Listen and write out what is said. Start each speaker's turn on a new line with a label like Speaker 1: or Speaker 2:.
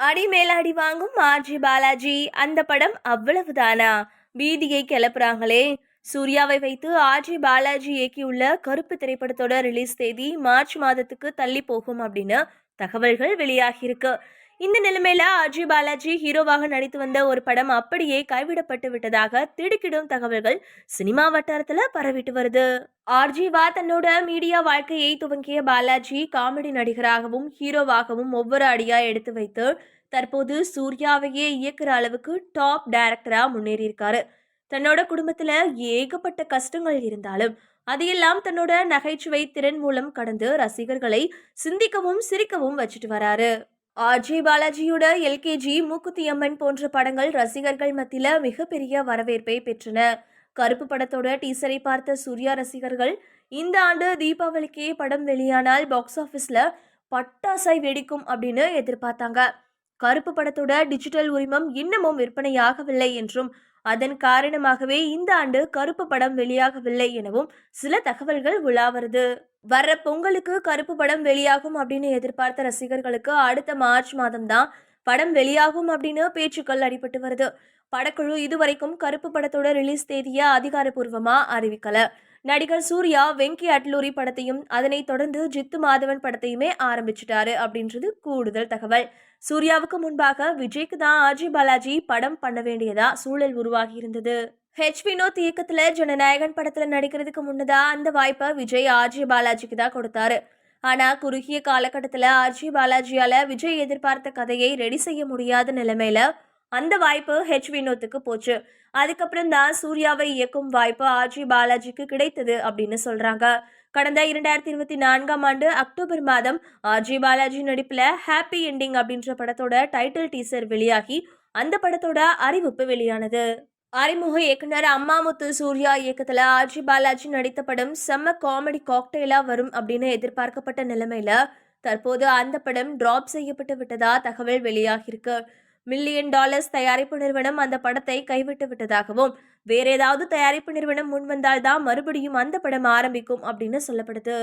Speaker 1: அடி மேலாடி வாங்கும் ஆர்ஜி பாலாஜி அந்த படம் அவ்வளவுதானா? பீதியை கிளப்புறாங்களே. சூர்யாவை வைத்து ஆர்ஜி பாலாஜி இயக்கியுள்ள கருப்பு திரைப்படத்தோட ரிலீஸ் தேதி மார்ச் மாதத்துக்கு தள்ளி போகும் அப்படின்னு தகவல்கள் வெளியாகியிருக்கு. இந்த நிலைமையில ஆர்ஜி பாலாஜி ஹீரோவாக நடித்து வந்த ஒரு படம் அப்படியே கைவிடப்பட்டு விட்டதாக திடுக்கிடும் தகவல்கள் சினிமா வட்டாரத்துல பரவிட்டு வருது. ஆர்ஜிவா தன்னோட மீடியா வாழ்க்கையை துவங்கிய பாலாஜி காமெடி நடிகராகவும் ஹீரோவாகவும் ஒவ்வொரு அடியா எடுத்து வைத்து தற்போது சூர்யாவையே இயக்குற அளவுக்கு டாப் டைரக்டரா முன்னேறியிருக்காரு. தன்னோட குடும்பத்துல ஏகப்பட்ட கஷ்டங்கள் இருந்தாலும் அதையெல்லாம் தன்னோட நகைச்சுவை திறன் மூலம் கடந்து ரசிகர்களை சிந்திக்கவும் சிரிக்கவும் வச்சுட்டு வராரு. ஆர்ஜி பாலாஜியோட எல்கேஜி, மூக்குத்தி அம்மன் போன்ற படங்கள் ரசிகர்கள் மத்தியில மிகப்பெரிய வரவேற்பை பெற்றன. கருப்பு படத்தோட டீசரை பார்த்த சூர்யா ரசிகர்கள் இந்த ஆண்டு தீபாவளிக்கே படம் வெளியானால் பாக்ஸ் ஆபீஸ்ல பட்டாசாய் வெடிக்கும் அப்படின்னு எதிர்பார்த்தாங்க. கருப்பு படத்தோட டிஜிட்டல் உரிமம் இன்னமும் விற்பனையாகவில்லை என்றும் அதன் காரணமாகவே இந்த ஆண்டு கருப்பு படம் வெளியாகவில்லை எனவும் சில தகவல்கள் உலா வருது. வர்ற பொங்கலுக்கு கருப்பு படம் வெளியாகும் அப்படின்னு எதிர்பார்த்த ரசிகர்களுக்கு அடுத்த மார்ச் மாதம் தான் படம் வெளியாகும் அப்படின்னு பேச்சுக்கள் அடிபட்டு வருது. படக்குழு இதுவரைக்கும் கருப்பு படத்தோட ரிலீஸ் தேதியை அதிகாரப்பூர்வமா அறிவிக்கல. நடிகர் சூர்யா வெங்கி அட்லூரி படத்தையும் அதனை தொடர்ந்து ஜித்து மாதவன் படத்தையுமே ஆரம்பிச்சிட்டாரு அப்படின்றது கூடுதல் தகவல். சூர்யாவுக்கு முன்பாக விஜய்க்கு தான் ஆர்ஜி பாலாஜி படம் பண்ண வேண்டியதா சூழல் உருவாகி இருந்தது. வினோத் இயக்கத்துல ஜனநாயகன் படத்துல நடிக்கிறதுக்கு முன்னதா அந்த வாய்ப்பை விஜய் ஆர்ஜி பாலாஜிக்கு தான் கொடுத்தாரு. ஆனா குறுகிய காலகட்டத்துல ஆர்ஜி பாலாஜியால விஜய் எதிர்பார்த்த கதையை ரெடி செய்ய முடியாத நிலைமையில அந்த வாய்ப்பு வினோத்துக்கு போச்சு. அதுக்கப்புறம் தான் சூர்யாவை இயக்கும் வாய்ப்பு ஆர்ஜி பாலாஜிக்கு கிடைத்தது அப்படின்னு சொல்றாங்க. கடந்த 2024ஆம் ஆண்டு அக்டோபர் மாதம் ஆர்ஜி பாலாஜி நடிப்புல ஹாப்பி என்டிங் அப்படின்ற படத்தோட டைட்டில் டீசர் வெளியாகி அந்த படத்தோட அறிவிப்பு வெளியானது. அறிமுக இயக்குனர் அம்மாமுத்து சூர்யா இயக்கத்துல ஆர்ஜி பாலாஜி நடித்த படம் செம்ம காமெடி காக்டெயிலா வரும் அப்படின்னு எதிர்பார்க்கப்பட்ட நிலைமையில தற்போது அந்த படம் டிராப் செய்யப்பட்டு விட்டதா தகவல் வெளியாகிருக்கு. $1,000,000 தயாரிப்பு நிறுவனம் அந்த படத்தை கைவிட்டு விட்டதாகவும் வேற ஏதாவது தயாரிப்பு நிறுவனம் முன்வந்தால்தான் மறுபடியும் அந்த படம் ஆரம்பிக்கும் அப்படின்னு சொல்லப்படுது.